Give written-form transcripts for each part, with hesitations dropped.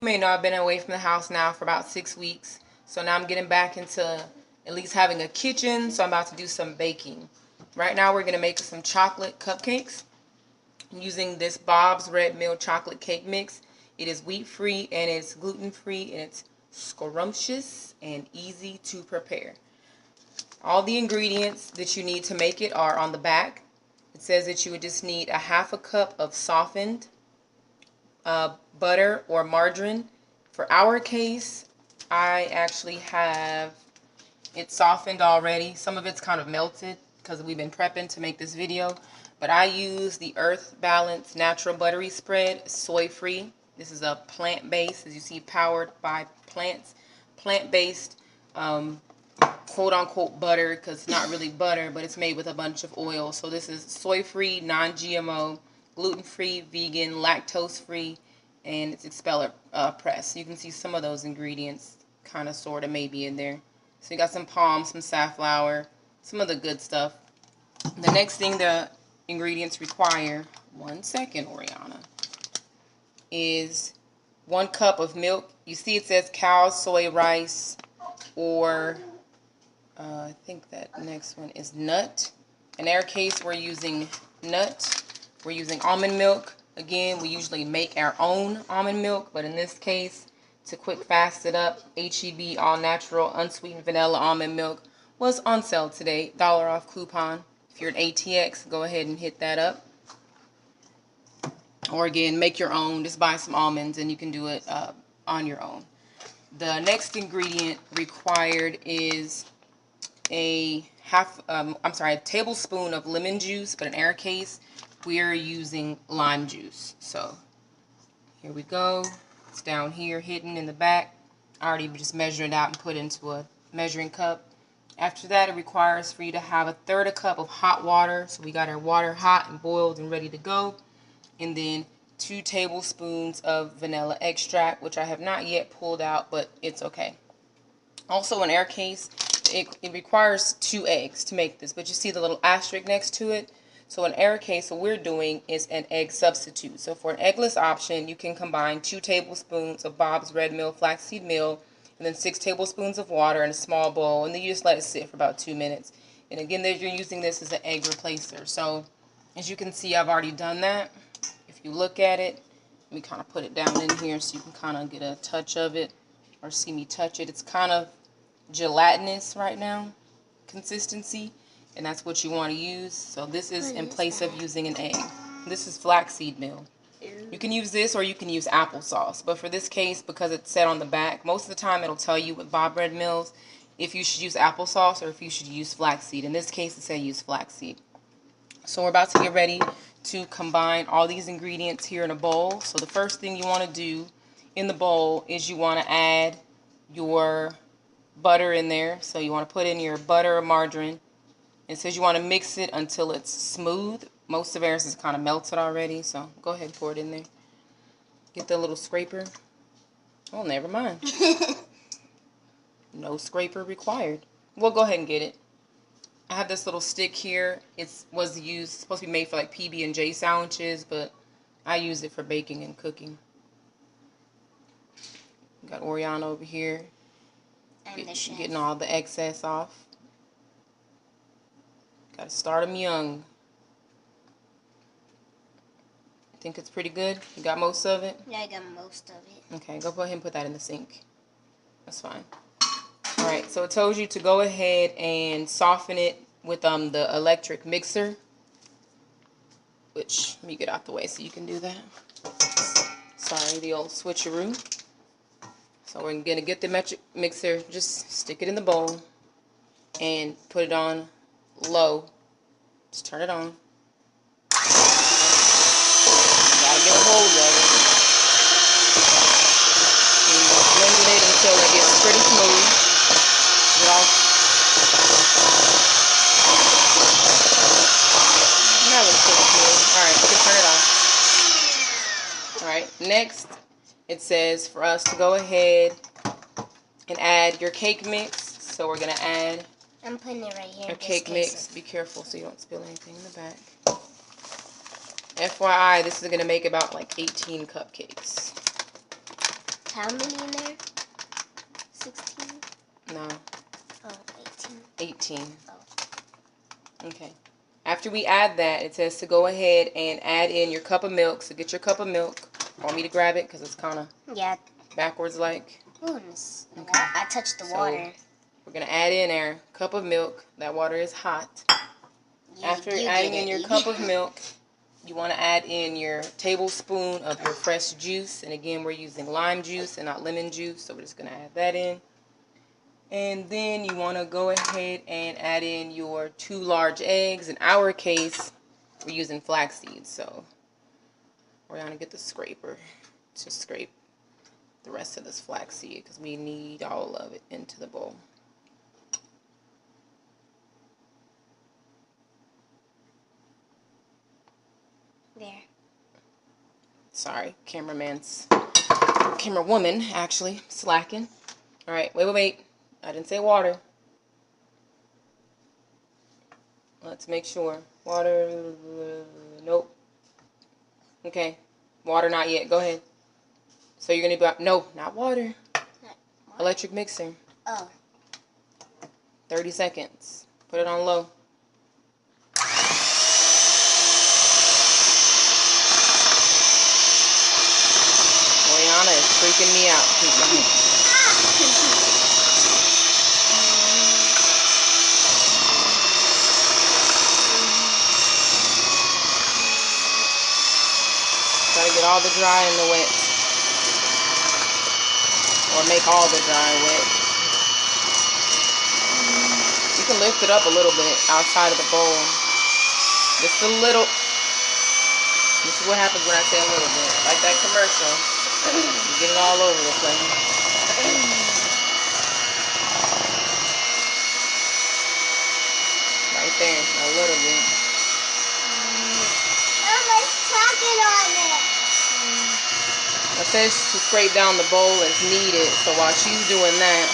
You may know I've been away from the house now for about 6 weeks. So now I'm getting back into at least having a kitchen. So I'm about to do some baking. Right now we're going to make some chocolate cupcakes using this Bob's Red Mill chocolate cake mix. It is wheat free and it's gluten free and it's scrumptious and easy to prepare. All the ingredients that you need to make it are on the back. It says that you would just need a half a cup of softened butter or margarine. For our case, I actually have it softened already. Some of it's kind of melted because we've been prepping to make this video. But I use the Earth Balance Natural Buttery Spread, soy free. This is a plant-based, as you see, powered by plants. Plant-based, quote-unquote butter, because it's not really butter, but it's made with a bunch of oil. So this is soy-free, non-GMO, gluten-free, vegan, lactose-free, and it's expeller press. You can see some of those ingredients kind of sort of maybe in there. So you got some palm, some safflower, some of the good stuff. The next thing the ingredients require, 1 second, Oriana, is 1 cup of milk. You see it says cow soy rice, or I think that next one is nut. In our case, we're using nut. We're using almond milk. Again, we usually make our own almond milk, but in this case, to quick fast it up, HEB all natural unsweetened vanilla almond milk was on sale today, $1 off coupon. If you're at ATX, go ahead and hit that up. Or again, make your own. Just buy some almonds and you can do it on your own. The next ingredient required is a tablespoon of lemon juice, but in our case, we are using lime juice. So here we go. It's down here, hidden in the back. I already just measured it out and put it into a measuring cup. After that, it requires for you to have 1/3 cup of hot water. So we got our water hot and boiled and ready to go. And then 2 tablespoons of vanilla extract, which I have not yet pulled out, but it's okay. Also, in our case, it requires 2 eggs to make this, but you see the little asterisk next to it. So in our case, what we're doing is an egg substitute. So for an eggless option, you can combine 2 tablespoons of Bob's Red Mill flaxseed meal, and then 6 tablespoons of water in a small bowl, and then you just let it sit for about 2 minutes. And again, you're using this as an egg replacer. So as you can see, I've already done that. If you look at it, let me kind of put it down in here so you can kind of get a touch of it, or see me touch it. It's kind of gelatinous right now, consistency, and that's what you want to use. So this is in place of using an egg. This is flaxseed meal. You can use this or you can use applesauce, but for this case, because it's set on the back, most of the time it'll tell you with Bob Red Mills if you should use applesauce or if you should use flaxseed. In this case, it says use flaxseed. So we're about to get ready to combine all these ingredients here in a bowl. So the first thing you want to do in the bowl is you want to add your butter in there. So you want to put in your butter or margarine. It says you want to mix it until it's smooth. Most of ours is kind of melted already, so go ahead and pour it in there. Get the little scraper. Oh, never mind. No scraper required. We'll go ahead and get it. I have this little stick here. It was supposed to be made for like PB&J sandwiches, but I use it for baking and cooking. Got Oriana over here. Getting all the excess off. Gotta start them young. Think it's pretty good? You got most of it? Yeah, I got most of it. Okay, go ahead and put that in the sink. That's fine. Alright, so it tells you to go ahead and soften it with the electric mixer. Which, let me get out the way so you can do that. Sorry, the old switcheroo. So we're going to get the mixer, just stick it in the bowl and put it on low. Just turn it on. Gotta get a hold of it. And blending it until it gets pretty smooth. That was pretty smooth. Alright, you can turn it off. Alright, next it says for us to go ahead and add your cake mix. So we're gonna add I'm putting it right here. your cake mix. Be careful so you don't spill anything in the back. FYI, this is going to make about like 18 cupcakes. how many in there? 16? No. Oh, 18. 18. Oh. Okay. After we add that, it says to go ahead and add in your cup of milk. So get your cup of milk. Want me to grab it? Because it's kind of backwards like. Ooh, okay. I touched the water. We're going to add in our cup of milk. That water is hot. After adding in your cup of milk, you want to add in your tablespoon of your fresh juice. And again, we're using lime juice and not lemon juice. So we're just going to add that in. And then you want to go ahead and add in your 2 large eggs. In our case, we're using flax seeds. So we're going to get the scraper to scrape the rest of this flax seed because we need all of it into the bowl. There. Sorry, camerawoman actually slacking. All right, wait. I didn't say water. Let's make sure. Water, nope. Okay, water not yet. Go ahead. So you're gonna be, no, not water. Electric mixer. Oh. 30 seconds. Put it on low. Oriana is freaking me out, people. Gotta get all the dry and the wet. Or make all the dry wet. You can lift it up a little bit outside of the bowl. Just a little. This is what happens when I say a little bit. Like that commercial. You get it all over the place. Right there. A little bit. It says to scrape down the bowl as needed. So while she's doing that,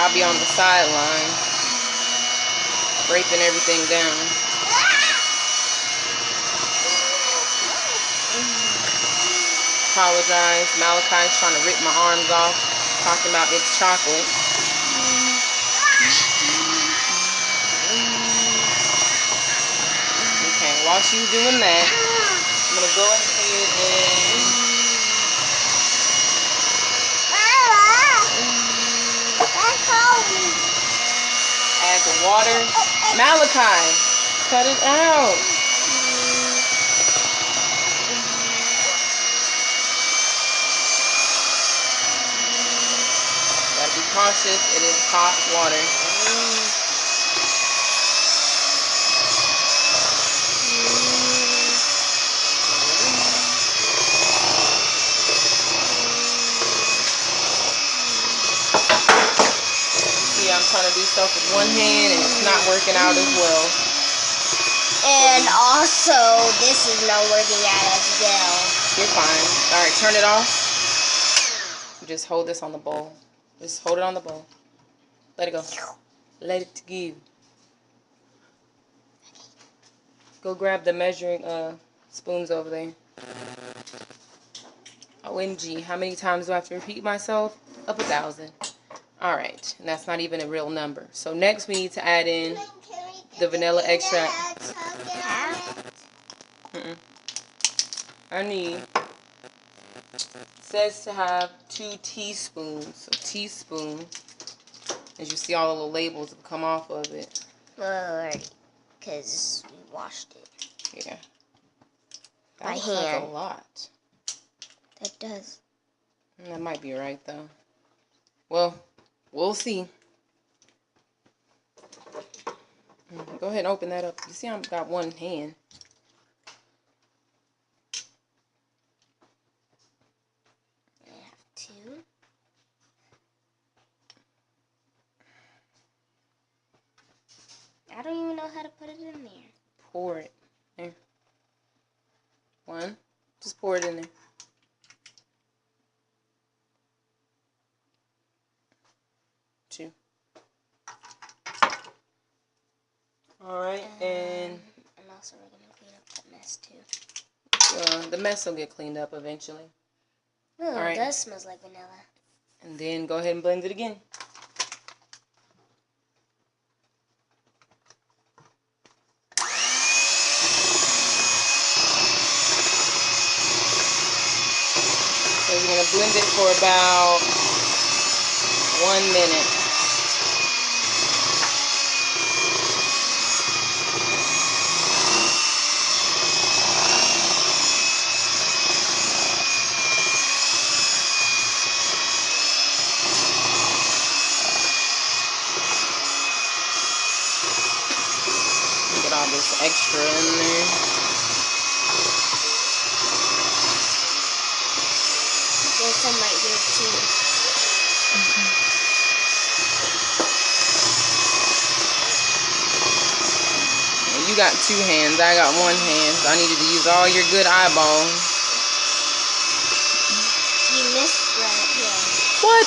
I'll be on the sideline scraping everything down. Apologize. Malachi's trying to rip my arms off, talking about it's chocolate. Okay, while she's doing that, I'm going to go ahead and add the water. Malachi, cut it out. Gotta be cautious. It is hot water. I'm trying to do stuff with one hand and it's not working out as well. And also, this is not working out as well. You're fine. Alright, turn it off. Just hold this on the bowl. Just hold it on the bowl. Let it go. Let it go. Go grab the measuring spoons over there. OMG, how many times do I have to repeat myself? Up 1,000. Alright, and that's not even a real number. So next we need to add in the vanilla extract. I need, it says to have 2 teaspoons. So teaspoon, as you see all the little labels have come off of it. Because we washed it. Yeah. By That hand. looks like a lot. That does. That might be right though. Well, we'll see. Go ahead and open that up. You see I've got one hand. I have 2. I don't even know how to put it in there. Pour it. There. 1. Just pour it in there. 2. Alright, and also we're going to clean up that mess too. the mess will get cleaned up eventually. Ooh, All right. It does smell like vanilla. And then go ahead and blend it again. So we're going to blend it for about 1 minute. Get all this extra in there. There's some right here too. You got 2 hands. I got 1 hand. So I needed to use all your good eyeballs. You missed right here. What?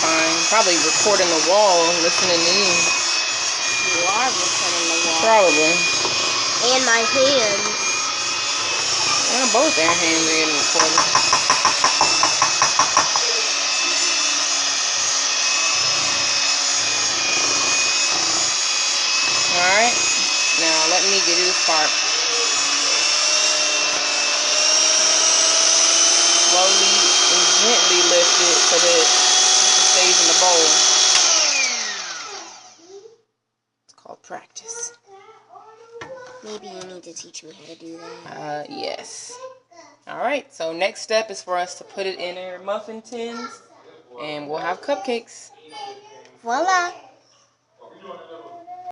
Fine. Probably recording the wall, listening to you. You are recording the wall. Probably. And my hands. Well, both their hands are getting recorded. Alright. Now let me get you this part. Slowly and gently lift it so that it stays in the bowl. It's called practice. Maybe you need to teach me how to do that. Yes. Alright, so next step is for us to put it in our muffin tins and we'll have cupcakes. Voila!